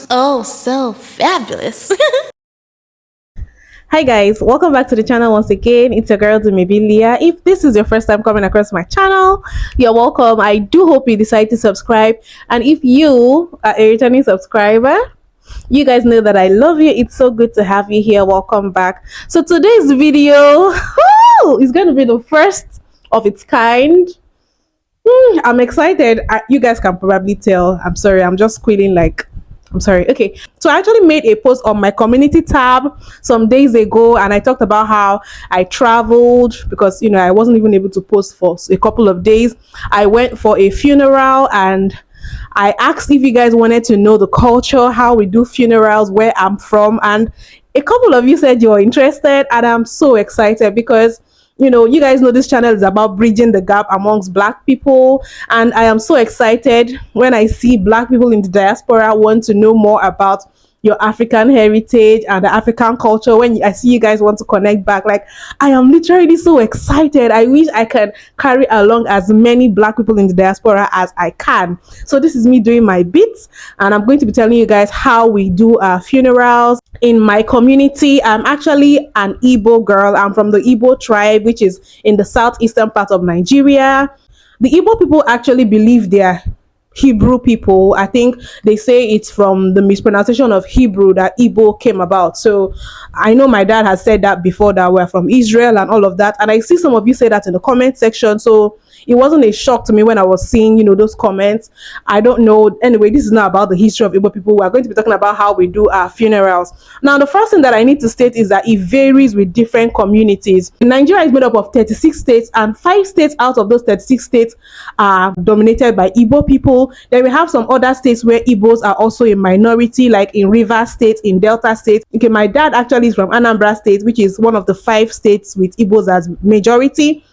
Oh, so fabulous. Hi guys, welcome back to the channel once again. It's your girl Dumebi. If this is your first time coming across my channel, you're welcome. I do hope you decide to subscribe, and if you are a returning subscriber, you guys know that I love you. It's so good to have you here. Welcome back. So today's video is going to be the first of its kind. I'm excited. You guys can probably tell. I'm sorry, I'm just squealing like I'm sorry. Okay. So I actually made a post on my community tab some days ago, and I talked about how I traveled because I wasn't even able to post for a couple of days. I went for a funeral, and I asked if you guys wanted to know the culture, how we do funerals, where I'm from, and a couple of you said you're interested, and I'm so excited because you guys know this channel is about bridging the gap amongst Black people, and I am so excited when I see Black people in the diaspora want to know more about your African heritage and the African culture. When I see you guys want to connect back, like, I am literally so excited. I wish I can carry along as many Black people in the diaspora as I can. So this is me doing my bits, and I'm going to be telling you guys how we do our funerals in my community. I'm actually an Igbo girl. I'm from the Igbo tribe, which is in the southeastern part of Nigeria. The Igbo people actually believe they're Hebrew people. I think they say it's from the mispronunciation of Hebrew that Igbo came about. So I know my dad has said that before, that we're from Israel and all of that. And I see some of you say that in the comment section. So it wasn't a shock to me when I was seeing, those comments. I don't know. Anyway, this is not about the history of Igbo people. We're going to be talking about how we do our funerals. Now, the first thing that I need to state is that it varies with different communities. Nigeria is made up of 36 states, and 5 states out of those 36 states are dominated by Igbo people. Then we have some other states where Igbos are also a minority, like in Rivers State, in Delta State. Okay, my dad actually is from Anambra State, which is one of the 5 states with Igbos as majority.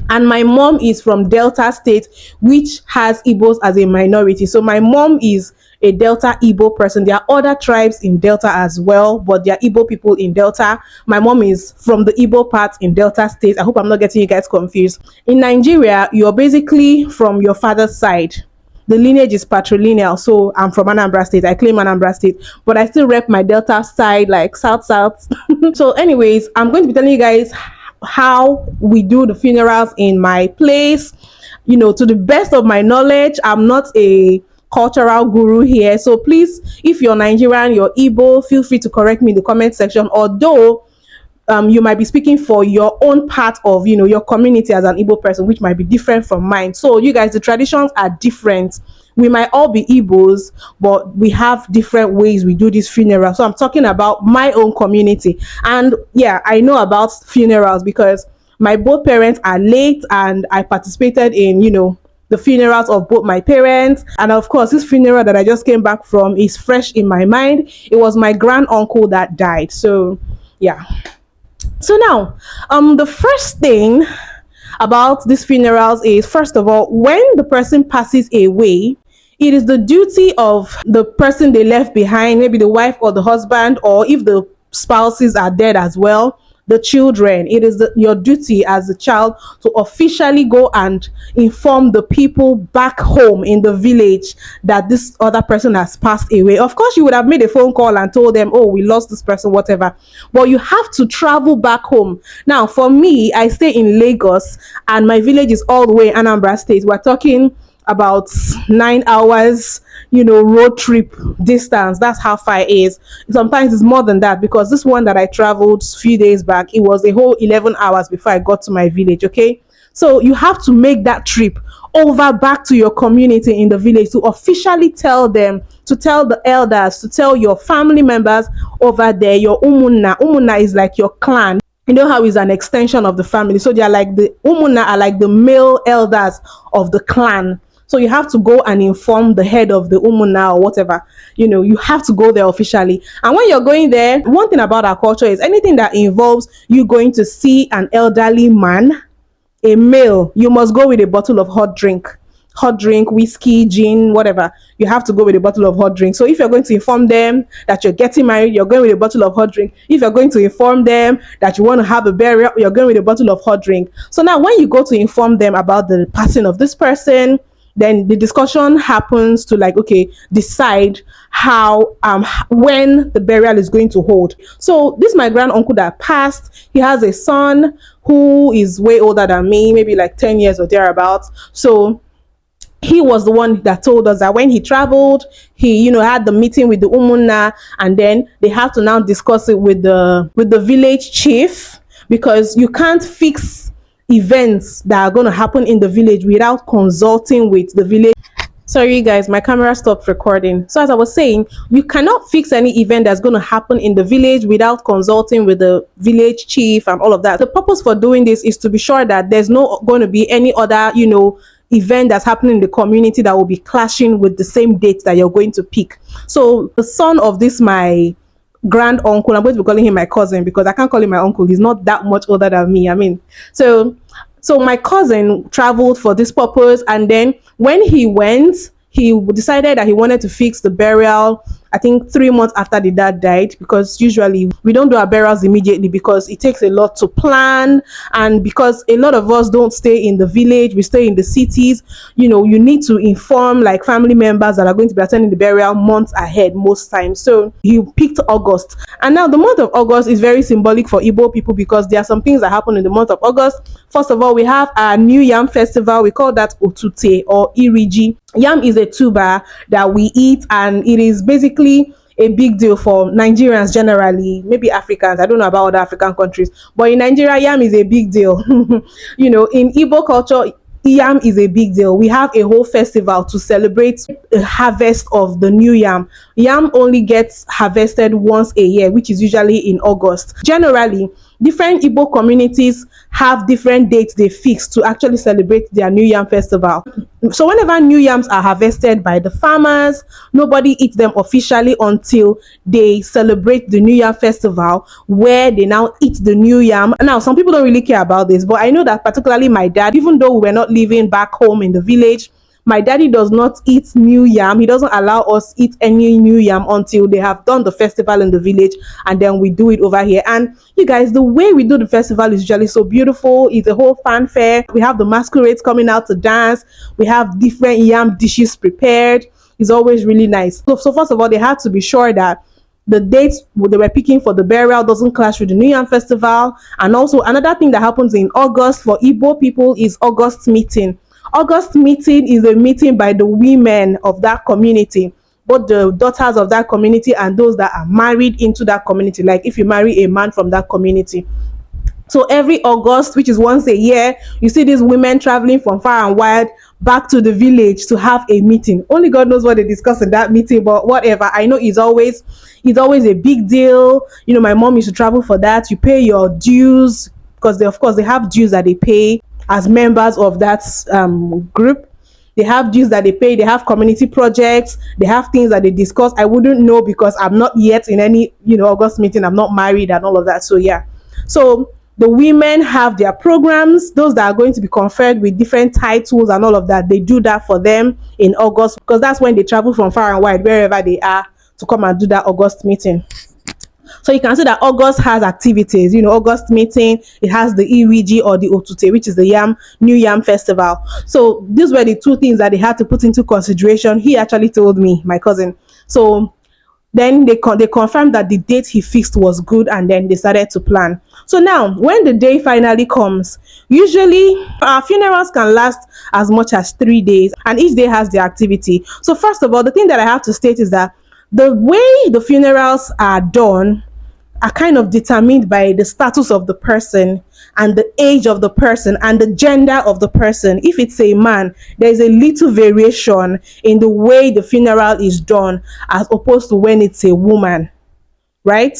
And my mom is from Delta State, which has Igbos as a minority. So my mom is a Delta Igbo person. There are other tribes in Delta as well, but there are Igbo people in Delta. My mom is from the Igbo part in Delta State. I hope I'm not getting you guys confused. In Nigeria, you're basically from your father's side. The lineage is patrilineal. So I'm from Anambra State. I claim Anambra State, but I still rep my Delta side, like South. So anyways, I'm going to be telling you guys how we do the funerals in my place. To the best of my knowledge, I'm not a cultural guru here, so please, if you're Nigerian, you're Igbo, feel free to correct me in the comment section. Although you might be speaking for your own part of your community as an Igbo person, which might be different from mine. So you guys, the traditions are different. We might all be Igbos, but we have different ways we do this funeral. So I'm talking about my own community. And yeah, I know about funerals because my both parents are late, and I participated in, the funerals of both my parents. And of course, this funeral that I just came back from is fresh in my mind. It was my grand uncle that died. So yeah. So now, the first thing about these funerals is, first of all, when the person passes away, it is the duty of the person they left behind, maybe the wife or the husband, or if the spouses are dead as well, the children. It is your duty as a child to officially go and inform the people back home in the village that this other person has passed away. Of course, you would have made a phone call and told them, oh, we lost this person, whatever. But you have to travel back home. Now, for me, I stay in Lagos, and my village is all the way in Anambra State. We're talking about 9 hours, road trip distance. That's how far it is. Sometimes it's more than that, because this one that I traveled a few days back, it was a whole 11 hours before I got to my village. Okay, so you have to make that trip over back to your community in the village to officially tell them, to tell the elders, to tell your family members over there, your umunna is like your clan. You know how it's an extension of the family. So they are like the umunna are like the male elders of the clan. So you have to go and inform the head of the umunna or whatever. You have to go there officially. And when you're going there, one thing about our culture is anything that involves you going to see an elderly man, a male, you must go with a bottle of hot drink. hot drink, whiskey, gin, whatever, you have to go with a bottle of hot drink. So if you're going to inform them that you're getting married, you're going with a bottle of hot drink. If you're going to inform them that you want to have a burial, you're going with a bottle of hot drink. So now when you go to inform them about the passing of this person, then the discussion happens to like, okay, decide how when the burial is going to hold. So this my grand uncle that passed, he has a son who is way older than me, maybe like 10 years or thereabouts. So he was the one that told us that when he traveled, he, had the meeting with the umunna, and then they have to now discuss it with the village chief, because you can't fix events that are going to happen in the village without consulting with the village. Sorry guys, my camera stopped recording. So as I was saying, you cannot fix any event that's going to happen in the village without consulting with the village chief and all of that. The purpose for doing this is to be sure that there's not going to be any other, event that's happening in the community that will be clashing with the same date that you're going to pick. So the son of this, my grand uncle, I'm going to be calling him my cousin because I can't call him my uncle. He's not that much older than me. I mean, so my cousin traveled for this purpose, and then when he went, he decided that he wanted to fix the burial, I think 3 months after the dad died, because usually we don't do our burials immediately because it takes a lot to plan, and because a lot of us don't stay in the village, we stay in the cities. You need to inform like family members that are going to be attending the burial months ahead most times. So he picked August, and now the month of August is very symbolic for Igbo people because there are some things that happen in the month of August. First of all, we have our new yam festival. We call that Otute or Iriji. Yam is a tuber that we eat, and it is basically a big deal for Nigerians generally, maybe Africans. I don't know about other African countries, but in Nigeria, yam is a big deal. In Igbo culture, yam is a big deal. We have a whole festival to celebrate the harvest of the new yam. Yam only gets harvested once a year, which is usually in August. Generally, different Igbo communities have different dates they fix to actually celebrate their new yam festival. So whenever new yams are harvested by the farmers, nobody eats them officially until they celebrate the new yam festival, where they now eat the new yam. Now, some people don't really care about this, but I know that particularly my dad, even though we were not living back home in the village, my daddy does not eat new yam. He doesn't allow us eat any new yam until they have done the festival in the village, and then we do it over here. And you guys, the way we do the festival is usually so beautiful. It's a whole fanfare. We have the masquerades coming out to dance. We have different yam dishes prepared. It's always really nice. So first of all, they had to be sure that the dates they were picking for the burial doesn't clash with the New Yam Festival. And also another thing that happens in August for Igbo people is August meeting. August meeting is a meeting by the women of that community, both the daughters of that community and those that are married into that community, like if you marry a man from that community. So every August, which is once a year, you see these women traveling from far and wide back to the village to have a meeting. Only God knows what they discuss in that meeting, but whatever. I know it's always a big deal. My mom used to travel for that. You pay your dues because of course they have dues that they pay as members of that group. They have dues that they pay. They have community projects. They have things that they discuss. I wouldn't know because I'm not yet in any August meeting. I'm not married and all of that. So yeah. So the women have their programs, those that are going to be conferred with different titles and all of that. They do that for them in August because that's when they travel from far and wide, wherever they are, to come and do that August meeting. So you can see that August has activities. August meeting, it has the Iriji or the Otute, which is the New Yam Festival. So these were the two things that they had to put into consideration. He actually told me, my cousin. So then they confirmed that the date he fixed was good, and then they started to plan. So now, when the day finally comes, usually our funerals can last as much as 3 days, and each day has their activity. So first of all, the thing that I have to state is that the way the funerals are done are kind of determined by the status of the person and the age of the person and the gender of the person. If it's a man, there's a little variation in the way the funeral is done as opposed to when it's a woman, right?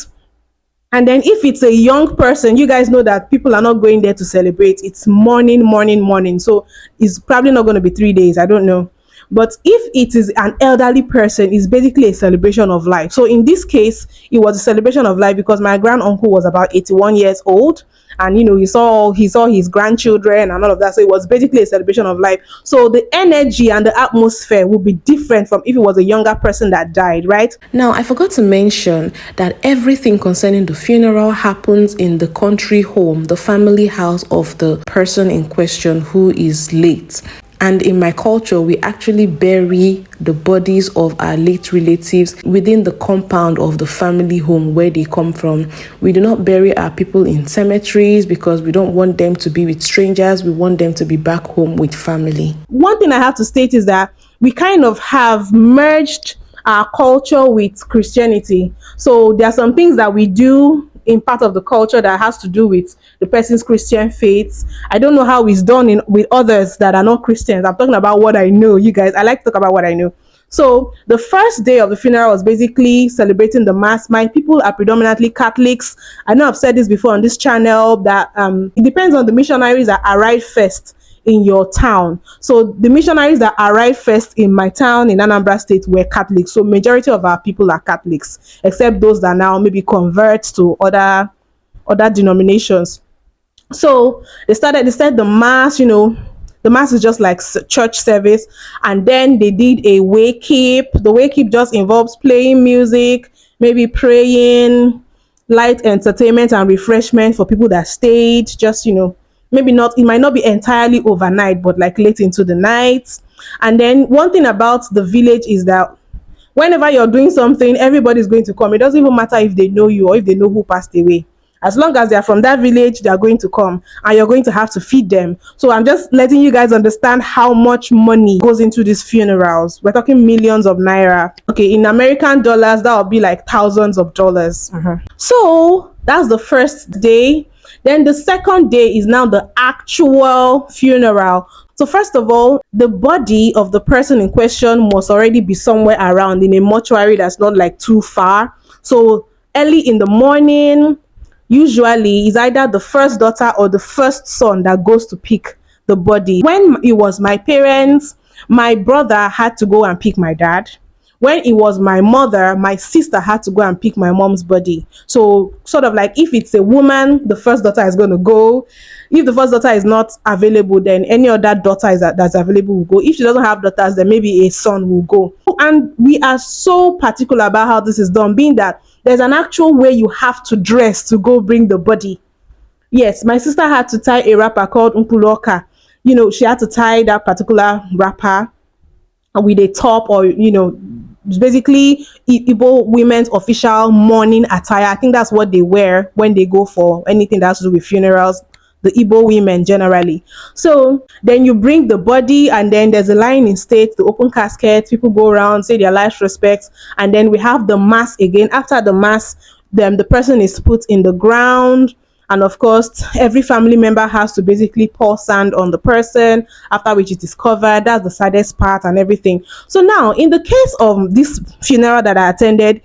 And then if it's a young person, you guys know that people are not going there to celebrate. It's morning. So it's probably not going to be 3 days. I don't know. But if it is an elderly person, it's basically a celebration of life. So in this case, it was a celebration of life because my grand uncle was about 81 years old, and he saw his grandchildren and all of that. So it was basically a celebration of life. So the energy and the atmosphere would be different from if it was a younger person that died, right? Now, I forgot to mention that everything concerning the funeral happens in the country home, the family house of the person in question who is late. And in my culture, we actually bury the bodies of our late relatives within the compound of the family home where they come from. We do not bury our people in cemeteries because we don't want them to be with strangers. We want them to be back home with family. One thing I have to state is that we kind of have merged our culture with Christianity. So there are some things that we do in part of the culture that has to do with the person's Christian faith. I don't know how it's done with others that are not Christians. I'm talking about what I know, you guys. I like to talk about what I know. So the first day of the funeral was basically celebrating the mass. My people are predominantly Catholics. I know I've said this before on this channel that it depends on the missionaries that arrive first in your town. So the missionaries that arrived first in my town in Anambra State were Catholics. So majority of our people are Catholics, except those that now maybe convert to other denominations. So they said the mass, the mass is just like church service, and then they did a wake keep. The wake keep just involves playing music, maybe praying, light entertainment and refreshment for people that stayed. Just maybe not, it might not be entirely overnight, but like late into the night. And then one thing about the village is that whenever you're doing something, everybody's going to come. It doesn't even matter if they know you or if they know who passed away. As long as they're from that village, they're going to come, and you're going to have to feed them. So I'm just letting you guys understand how much money goes into these funerals. We're talking millions of naira. Okay, in American dollars, that would be like thousands of dollars. So that's the first day. Then the second day is now the actual funeral. So first of all, the body of the person in question must already be somewhere around in a mortuary that's not like too far. So early in the morning, usually is either the first daughter or the first son that goes to pick the body. When it was my parents, my brother had to go and pick my dad. When it was my mother, my sister had to go and pick my mom's body. So sort of like if it's a woman, the first daughter is going to go. If the first daughter is not available, then any other daughter that's available will go. If she doesn't have daughters, then maybe a son will go. And we are so particular about how this is done, being that there's an actual way you have to dress to go bring the body. Yes, my sister had to tie a wrapper called Unkuloka. She had to tie that particular wrapper with a top, or basically Igbo women's official mourning attire. I think that's what they wear when they go for anything that has to do with funerals, the Igbo women generally. So then you bring the body, and then there's a line in state, the open casket, people go around, say their last respects, and then we have the mass again. After the mass, then the person is put in the ground, and of course every family member has to basically pour sand on the person, after which it is covered. That's the saddest part and everything. So now in the case of this funeral that I attended,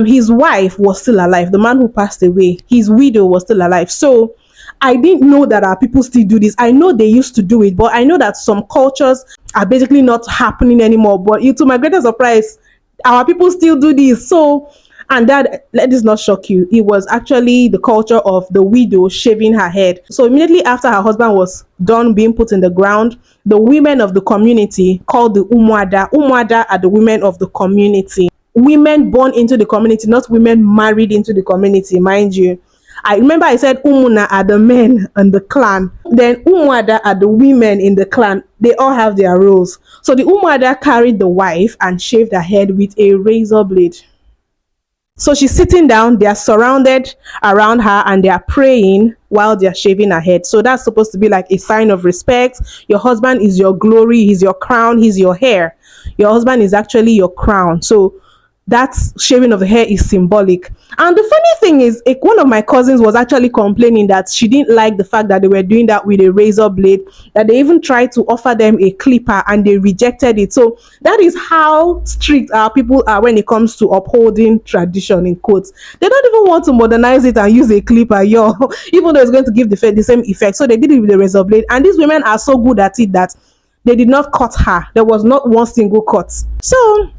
his wife was still alive. The man who passed away, his widow was still alive. So I didn't know that our people still do this. I know they used to do it, but I know that some cultures are basically not happening anymore. But to my greatest surprise, our people still do this. So, and that, let this not shock you, it was actually the culture of the widow shaving her head. So immediately after her husband was done being put in the ground, the women of the community, called the Umuada are the women of the community. Women born into the community, not women married into the community, mind you. I remember I said Umuna are the men in the clan. Then Umuada are the women in the clan. They all have their roles. So the Umuada carried the wife and shaved her head with a razor blade. So she's sitting down, they are surrounded around her, and they are praying while they are shaving her head. So that's supposed to be like a sign of respect. Your husband is your glory, he's your crown, he's your hair. Your husband is actually your crown. So that shaving of the hair is symbolic. And the funny thing is, one of my cousins was actually complaining that she didn't like the fact that they were doing that with a razor blade, that they even tried to offer them a clipper and they rejected it. So that is how strict our people are when it comes to upholding tradition, in quotes. They don't even want to modernize it and use a clipper, even though it's going to give the same effect. So they did it with a razor blade, and these women are so good at it that they did not cut her. There was not one single cut. So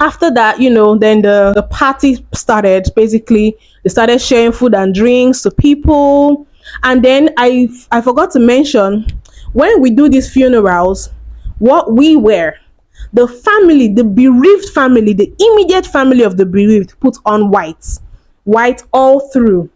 after that, then the party started. Basically, they started sharing food and drinks to people. And then I forgot to mention, when we do these funerals, what we wear, the family, the bereaved family, the immediate family of the bereaved put on white all through,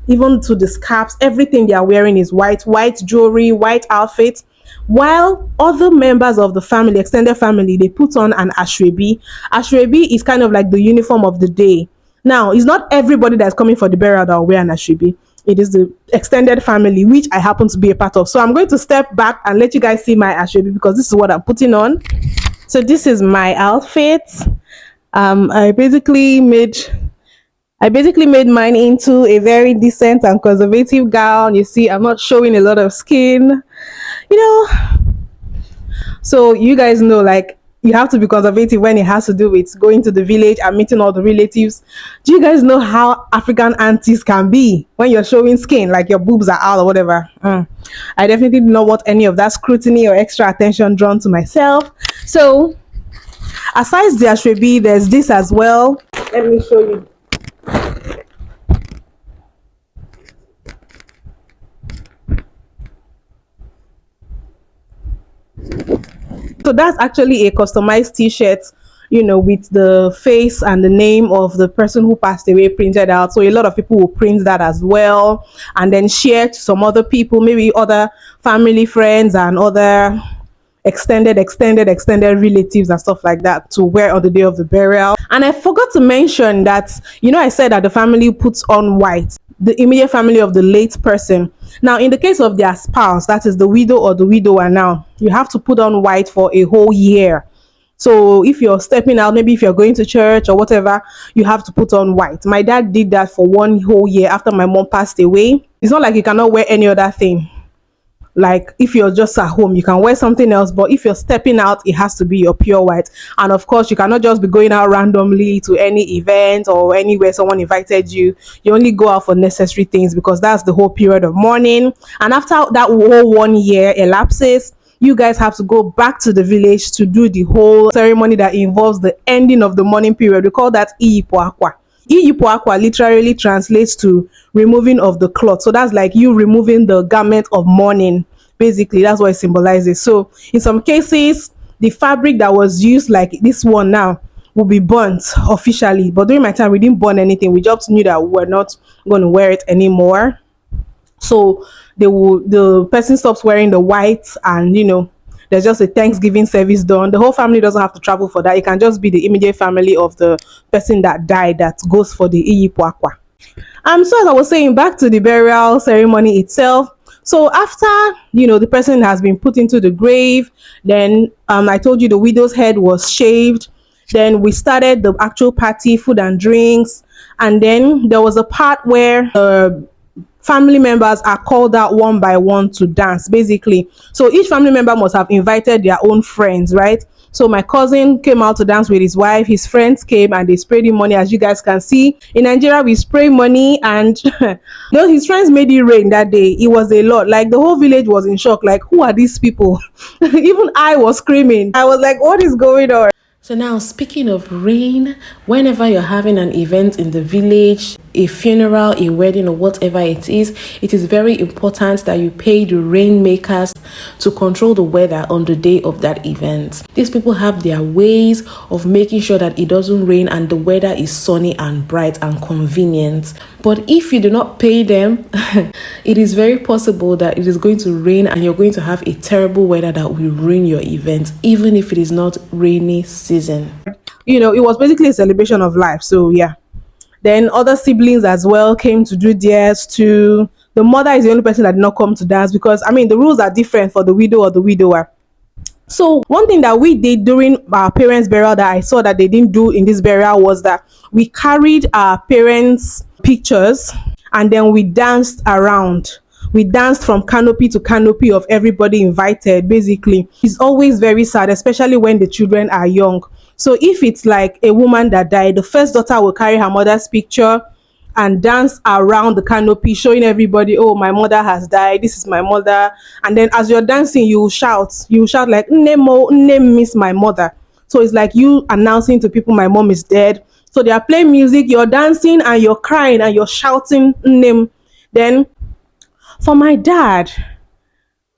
even to the scarves. Everything they are wearing is white jewelry, white outfits, while other members of the family, extended family, they put on an ashwebi. Ashwebi is kind of like the uniform of the day. Now, it's not everybody that's coming for the burial that will wear an ashwebi. It is the extended family, which I happen to be a part of. So I'm going to step back and let you guys see my ashwebi, because this is what I'm putting on. So this is my outfit. I basically made mine into a very decent and conservative gown. You see, I'm not showing a lot of skin, you know. So you guys know, like, you have to be conservative when it has to do with going to the village and meeting all the relatives. Do you guys know how African aunties can be when you're showing skin, like your boobs are out or whatever? I definitely do not want any of that scrutiny or extra attention drawn to myself. So aside the ashwebi, there's this as well. Let me show you. So that's actually a customized t-shirt, you know, with the face and the name of the person who passed away printed out. So a lot of people will print that as well and then share to some other people, maybe other family, friends, and other extended relatives and stuff like that, to wear on the day of the burial. And I forgot to mention that, you know, I said that the family puts on white, the immediate family of the late person. Now, in the case of their spouse, that is the widow or the widower, now you have to put on white for a whole year. So if you're stepping out, maybe if you're going to church or whatever, you have to put on white. My dad did that for 1 whole year after my mom passed away. It's not like you cannot wear any other thing. Like if you're just at home, you can wear something else, but if you're stepping out, it has to be your pure white. And of course, you cannot just be going out randomly to any event or anywhere someone invited you. You only go out for necessary things, because that's the whole period of mourning. And after that whole 1 year elapses, you guys have to go back to the village to do the whole ceremony that involves the ending of the mourning period. We call that Iyipo Akwa literally translates to removing of the cloth. So that's like you removing the garment of mourning. Basically, that's what it symbolizes. So in some cases, the fabric that was used, like this one now, will be burnt officially. But during my time, we didn't burn anything. We just knew that we were not going to wear it anymore. So the person stops wearing the white, and you know, there's just a Thanksgiving service done. The whole family doesn't have to travel for that. It can just be the immediate family of the person that died that goes for the Iyipo Akwa. So as I was saying, back to the burial ceremony itself. So after, you know, the person has been put into the grave, then I told you the widow's head was shaved. Then we started the actual party, food and drinks. And then there was a part where family members are called out one by one to dance, basically. So each family member must have invited their own friends, right? So my cousin came out to dance with his wife. His friends came and they sprayed him money. As you guys can see, in Nigeria we spray money, and though his friends made it rain that day, it was a lot. Like the whole village was in shock. Like, who are these people? Even I was screaming. I was like, what is going on? So now, speaking of rain, whenever you're having an event in the village, a funeral, a wedding, or whatever it is very important that you pay the rainmakers to control the weather on the day of that event. These people have their ways of making sure that it doesn't rain and the weather is sunny and bright and convenient. But if you do not pay them, it is very possible that it is going to rain and you're going to have a terrible weather that will ruin your event, even if it is not rainy season. You know, it was basically a celebration of life. So yeah. Then other siblings as well came to do theirs too. The mother is the only person that did not come to dance, because I mean the rules are different for the widow or the widower. So one thing that we did during our parents' burial that I saw that they didn't do in this burial was that we carried our parents' pictures and then we danced around. We danced from canopy to canopy of everybody invited, basically. It's always very sad, especially when the children are young. So if it's like a woman that died, the first daughter will carry her mother's picture and dance around the canopy, showing everybody, oh, my mother has died, this is my mother. And then as you're dancing, you shout like, Nemo, name miss my mother. So it's like you announcing to people, my mom is dead. So they are playing music, you're dancing and you're crying and you're shouting name. Then For my dad,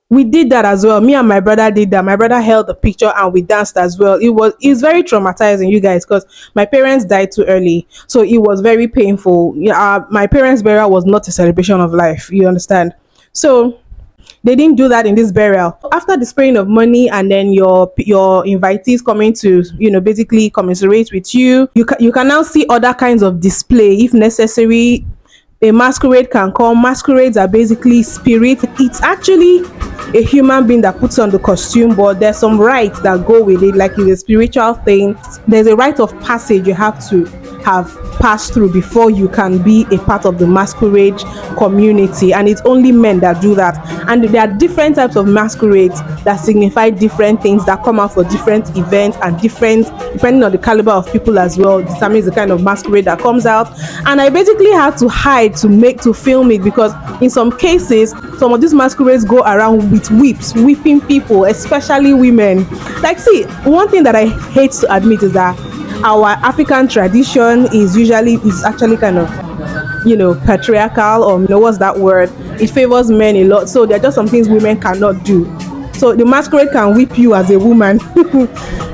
we did that as well. Me and my brother did that. My brother held the picture and we danced as well. It's very traumatizing, you guys, because my parents died too early, so it was very painful. Yeah, my parents' burial was not a celebration of life. You understand? So they didn't do that in this burial. After the spraying of money and then your invitees coming to basically commiserate with you, you can now see other kinds of display if necessary. A masquerade can come. Masquerades are basically spirits. It's actually a human being that puts on the costume, but there's some rites that go with it, like it's a spiritual thing. There's a rite of passage you have to have passed through before you can be a part of the masquerade community, and it's only men that do that. And there are different types of masquerades that signify different things, that come out for different events, and different, depending on the caliber of people as well, determines the kind of masquerade that comes out. And I basically had to hide to film it, because in some cases some of these masquerades go around with whips, whipping people, especially women. Like, see, one thing that I hate to admit is that our African tradition is actually kind of patriarchal, or what's that word, it favors men a lot. So there are just some things women cannot do. So the masquerade can whip you as a woman.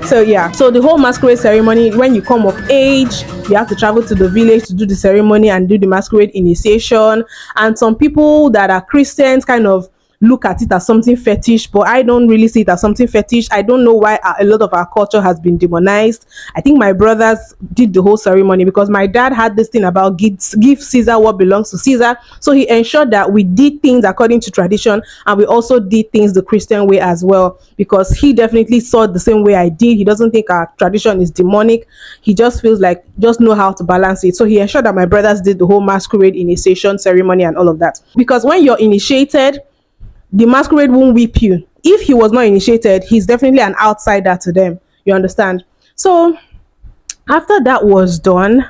So yeah, so the whole masquerade ceremony, when you come of age, you have to travel to the village to do the ceremony and do the masquerade initiation. And some people that are Christians kind of look at it as something fetish, but I don't really see it as something fetish. I don't know why a lot of our culture has been demonized. I think my brothers did the whole ceremony because my dad had this thing about give Caesar what belongs to Caesar. So he ensured that we did things according to tradition, and we also did things the Christian way as well, because he definitely saw it the same way I did. He doesn't think our tradition is demonic. He just feels like just know how to balance it. So he ensured that my brothers did the whole masquerade initiation ceremony and all of that. Because when you're initiated, the masquerade won't whip you. If he was not initiated, he's definitely an outsider to them. You understand? So after that was done,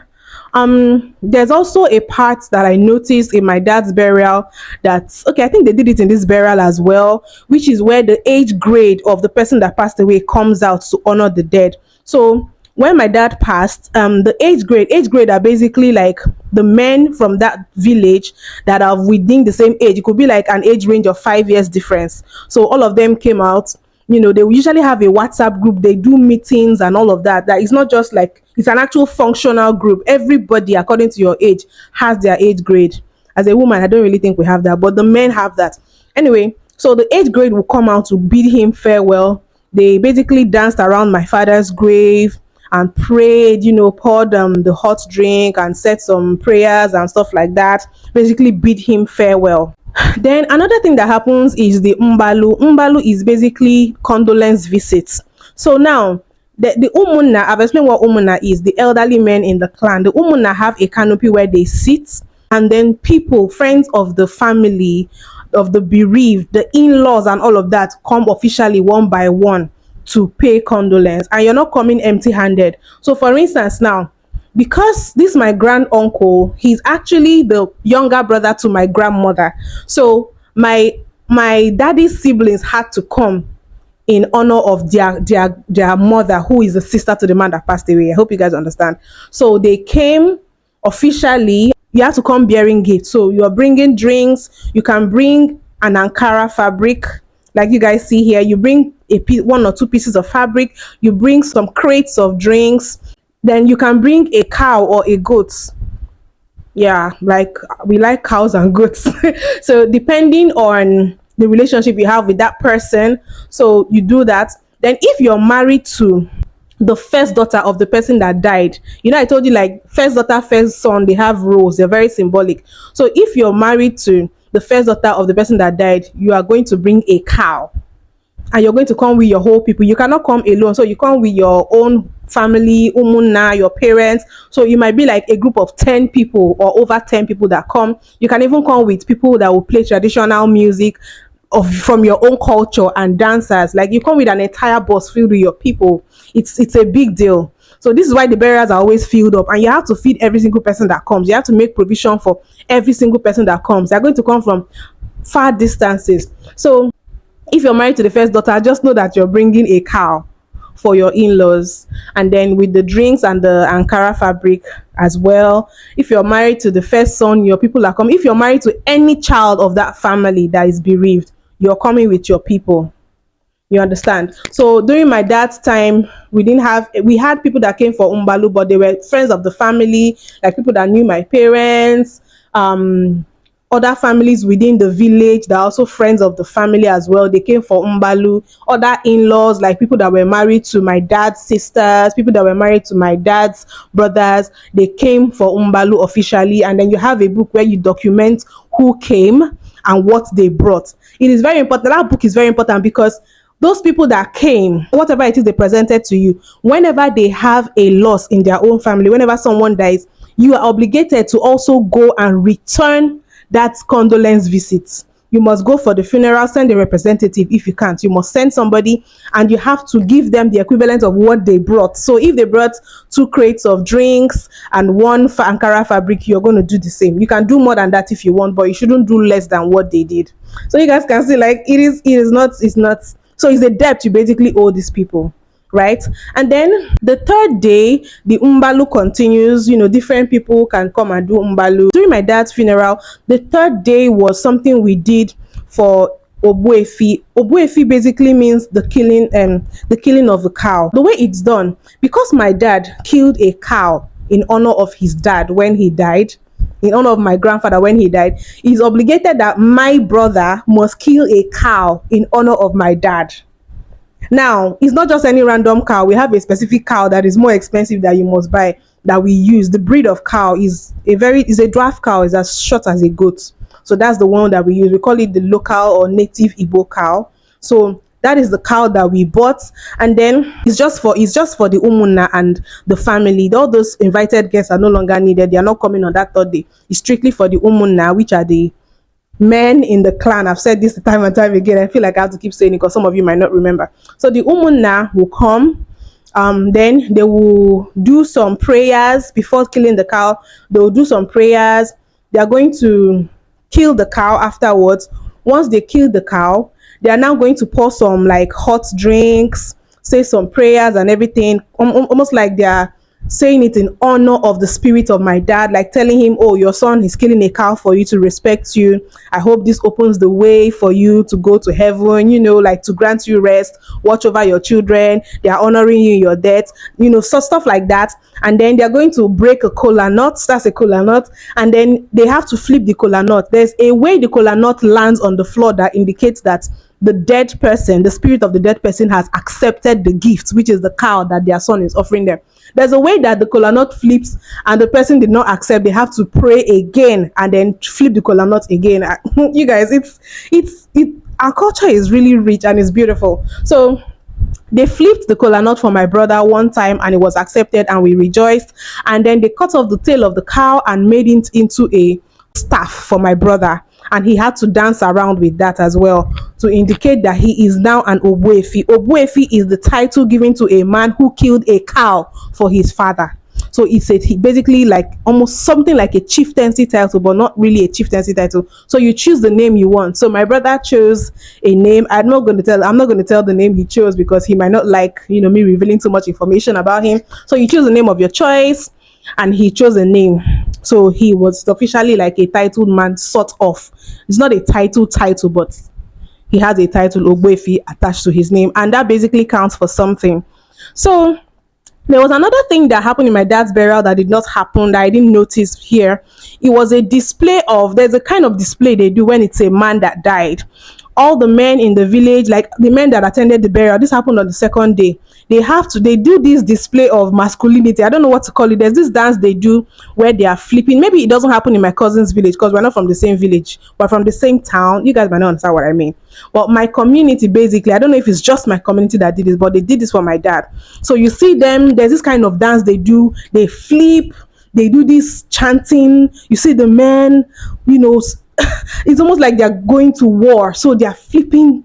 there's also a part that I noticed in my dad's burial that's okay. I think they did it in this burial as well, which is where the age grade of the person that passed away comes out to honor the dead. So when my dad passed, the age grade are basically like the men from that village that are within the same age. It could be like an age range of 5 years difference. So all of them came out. They will usually have a WhatsApp group. They do meetings and all of that. That is not just like, it's an actual functional group. Everybody, according to your age, has their age grade. As a woman, I don't really think we have that, but the men have that. Anyway, so the age grade will come out to bid him farewell. They basically danced around my father's grave and prayed, poured the hot drink and said some prayers and stuff like that. Basically bid him farewell. Then another thing that happens is the umbalu. Umbalu is basically condolence visits. So now the umunna, I've explained what umunna is, the elderly men in the clan. The umunna have a canopy where they sit, and then people, friends of the family, of the bereaved, the in-laws and all of that come officially one by one to pay condolence, and you're not coming empty-handed. So for instance, now, because this my grand uncle, he's actually the younger brother to my grandmother, so my daddy's siblings had to come in honor of their mother, who is a sister to the man that passed away. I hope you guys understand. So they came officially. You have to come bearing gifts. So you're bringing drinks. You can bring an Ankara fabric, like you guys see here. You bring one or two pieces of fabric. You bring some crates of drinks. Then you can bring a cow or a goat. Yeah, like we like cows and goats. So depending on the relationship you have with that person, so you do that. Then if you're married to the first daughter of the person that died, I told you, like, first daughter, first son, they have roles, they're very symbolic. So if you're married to the first daughter of the person that died, you are going to bring a cow, and you're going to come with your whole people. You cannot come alone, so you come with your own family, umunna, your parents. So you might be like a group of 10 people or over 10 people that come. You can even come with people that will play traditional music from your own culture and dancers. Like, you come with an entire bus filled with your people. It's a big deal. So this is why the burials are always filled up, and you have to feed every single person that comes. You have to make provision for every single person that comes. They're going to come from far distances. So if you're married to the first daughter, just know that you're bringing a cow for your in-laws, and then with the drinks and the Ankara fabric, as well. If you're married to the first son, your people are coming. If you're married to any child of that family that is bereaved, you're coming with your people. You understand? So during my dad's time, we had people that came for Umbalu, but they were friends of the family, like people that knew my parents, other families within the village that are also friends of the family as well. They came for Umbalu, other in-laws, like people that were married to my dad's sisters, people that were married to my dad's brothers. They came for Umbalu officially, and then you have a book where you document who came and what they brought. It is very important. That book is very important because those people that came, whatever it is they presented to you, whenever they have a loss in their own family, whenever someone dies, you are obligated to also go and return that condolence visit. You must go for the funeral, send a representative. If you can't, you must send somebody, and you have to give them the equivalent of what they brought. So if they brought 2 crates of drinks and 1 Ankara fabric, you're going to do the same. You can do more than that if you want, but you shouldn't do less than what they did. So you guys can see, like, it's not. So it's a debt you basically owe these people, right? And then the third day, the Umbalu continues. Different people can come and do Umbalu. During my dad's funeral, the third day was something we did for obwefi. Obwefi basically means the killing of a cow. The way it's done, because my dad killed a cow in honor of his dad when he died, in honor of my grandfather when he died, he's obligated that my brother must kill a cow in honor of my dad. Now, it's not just any random cow. We have a specific cow that is more expensive that you must buy, that we use. The breed of cow is a draft cow. It's as short as a goat. So that's the one that we use. We call it the local or native Igbo cow. So that is the cow that we bought, and then it's just for the umunna and the family. All those invited guests are no longer needed. They are not coming on that third day. It's strictly for the umunna, which are the men in the clan. I've said this time and time again. I feel like I have to keep saying it because some of you might not remember. So the umunna will come. Then they will do some prayers before killing the cow. They will do some prayers. They are going to kill the cow afterwards. Once they kill the cow, they are now going to pour some like hot drinks, say some prayers and everything, almost like they are saying it in honor of the spirit of my dad, like telling him, oh, your son is killing a cow for you to respect you. I hope this opens the way for you to go to heaven, like to grant you rest, watch over your children. They are honoring you in your death, so stuff like that. And then they're going to break a kola nut. That's a kola nut. And then they have to flip the kola nut. There's a way the kola nut lands on the floor that indicates that the dead person, the spirit of the dead person, has accepted the gift, which is the cow that their son is offering them. There's a way that the kola nut flips and the person did not accept. They have to pray again and then flip the kola nut again. You guys, our culture is really rich and it's beautiful. So they flipped the kola nut for my brother one time and it was accepted and we rejoiced. And then they cut off the tail of the cow and made it into a staff for my brother. And he had to dance around with that as well to indicate that he is now an obwefi. Obwefi is the title given to a man who killed a cow for his father. So it's basically like almost something like a chieftaincy title, but not really a chieftaincy title. So you choose the name you want. So my brother chose a name. I'm not going to tell the name he chose because he might not like, me revealing too much information about him. So you choose the name of your choice. And he chose a name. So he was officially like a titled man, sort of. It's not a title, but he has a title, obwefi, attached to his name. And that basically counts for something. So there was another thing that happened in my dad's burial that did not happen, that I didn't notice here. It was a display there's a kind of display they do when it's a man that died. All the men in the village, like the men that attended the burial, this happened on the second day. They do this display of masculinity. I don't know what to call it. There's this dance they do where they are flipping. Maybe it doesn't happen in my cousin's village because we're not from the same village, but from the same town. You guys might not understand what I mean. But my community, basically, I don't know if it's just my community that did this, but they did this for my dad. So you see them, there's this kind of dance they do. They flip, they do this chanting. You see the men, it's almost like they're going to war. So they're flipping.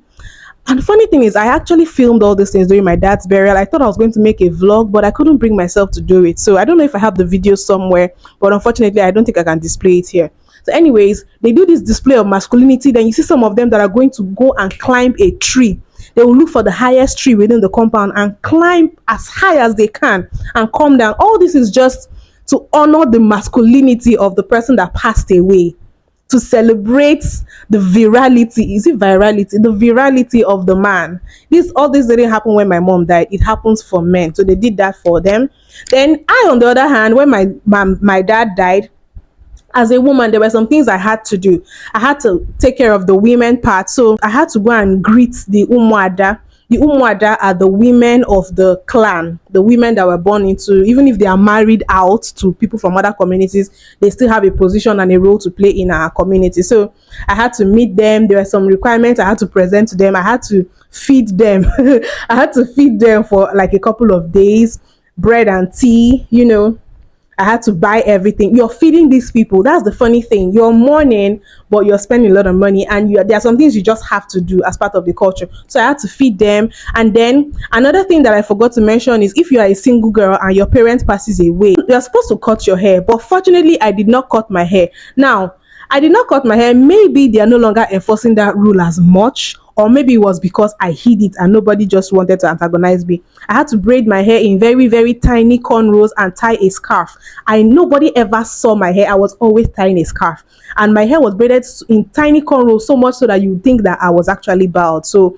And the funny thing is, I actually filmed all these things during my dad's burial. I thought I was going to make a vlog, but I couldn't bring myself to do it. So I don't know if I have the video somewhere, but unfortunately, I don't think I can display it here. So anyways, they do this display of masculinity. Then you see some of them that are going to go and climb a tree. They will look for the highest tree within the compound and climb as high as they can and come down. All this is just to honor the masculinity of the person that passed away, to celebrate the virality. Is it virality? The virality of the man. All this didn't happen when my mom died. It happens for men. So they did that for them. Then I, on the other hand, when my dad died, as a woman, there were some things I had to do. I had to take care of the women part. So I had to go and greet the Umuada. The Umuada are the women of the clan, the women that were born into, even if they are married out to people from other communities, they still have a position and a role to play in our community. So I had to meet them. There were some requirements I had to present to them. I had to feed them. I had to feed them for like a couple of days, bread and tea, you know. I had to buy everything. You're feeding these people. That's the funny thing. You're mourning, but you're spending a lot of money, and there are some things you just have to do as part of the culture. So I had to feed them. And then another thing that I forgot to mention is if you are a single girl and your parent passes away, you're supposed to cut your hair. But fortunately, I did not cut my hair. Now, I did not cut my hair. Maybe they are no longer enforcing that rule as much, or maybe it was because I hid it and nobody just wanted to antagonize me. I had to braid my hair in very, very tiny cornrows and tie a scarf. Nobody ever saw my hair. I was always tying a scarf, and my hair was braided in tiny cornrows, so much so that you would think that I was actually bald. So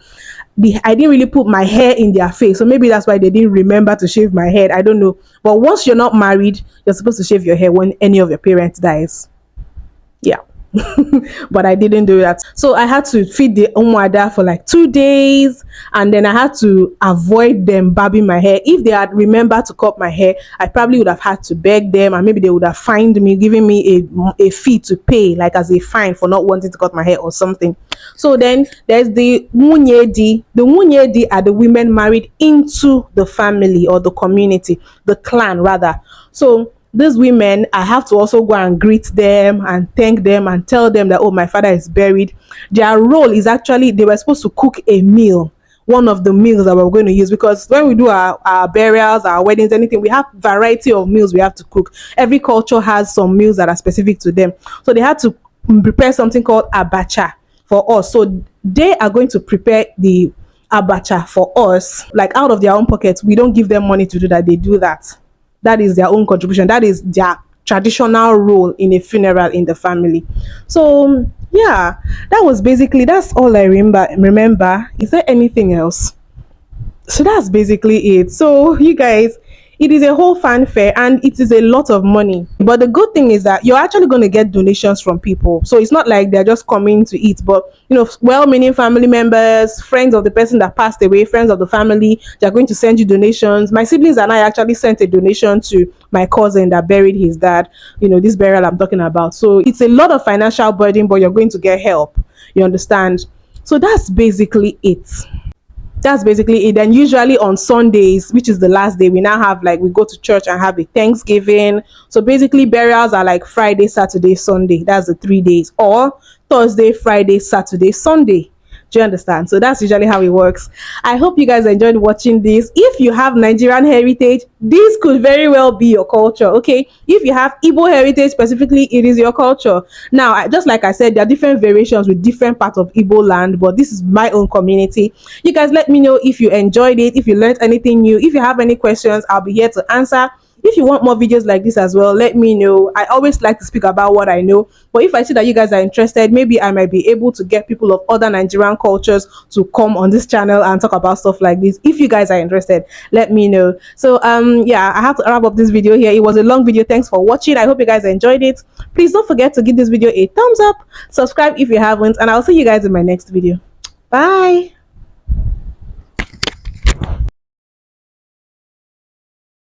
I didn't really put my hair in their face. So maybe that's why they didn't remember to shave my head. I don't know. But once you're not married, you're supposed to shave your hair when any of your parents dies. Yeah. But I didn't do that. So I had to feed the Umuada for like 2 days, and then I had to avoid them barbing my hair. If they had remembered to cut my hair, I probably would have had to beg them, and maybe they would have fined me, giving me a fee to pay, like as a fine for not wanting to cut my hair or something. So then there's the Munyedi. The Munyedi are the women married into the family or the community, the clan rather. So these women, I have to also go and greet them and thank them and tell them that, oh, my father is buried. Their role is actually, they were supposed to cook a meal, one of the meals that we're going to use, because when we do our burials, our weddings, anything, we have variety of meals we have to cook. Every culture has some meals that are specific to them. So they had to prepare something called abacha for us. So they are going to prepare the abacha for us, like out of their own pockets. We don't give them money to do that. They do that. That is their own contribution. That is their traditional role in a funeral in the family. So yeah, that's all I remember. Is there anything else? So that's basically it. So you guys, it is a whole fanfare and it is a lot of money. But the good thing is that you're actually going to get donations from people. So it's not like they're just coming to eat, but you know, well-meaning family members, friends of the person that passed away, friends of the family, they're going to send you donations. My siblings and I actually sent a donation to my cousin that buried his dad, you know, this burial I'm talking about. So it's a lot of financial burden, but you're going to get help. You understand? So that's basically it. Then usually on Sundays, which is the last day, we now have we go to church and have a Thanksgiving. So basically burials are like Friday, Saturday, Sunday. That's the 3 days. Or Thursday, Friday, Saturday, Sunday. Do you understand? So that's usually how it works. I hope you guys enjoyed watching this. If you have Nigerian heritage, this could very well be your culture. Okay, if you have Igbo heritage specifically, it is your culture. Now, just like I said, there are different variations with different parts of Igbo land, but this is my own community. You guys let me know if you enjoyed it, if you learned anything new. If you have any questions, I'll be here to answer. If you want more videos like this as well, let me know. I always like to speak about what I know, but if I see that you guys are interested, maybe I might be able to get people of other Nigerian cultures to come on this channel and talk about stuff like this. If you guys are interested, let me know. So yeah, I have to wrap up this video here. It was a long video. Thanks for watching. I hope you guys enjoyed it. Please don't forget to give this video a thumbs up, subscribe if you haven't, and I'll see you guys in my next video. Bye.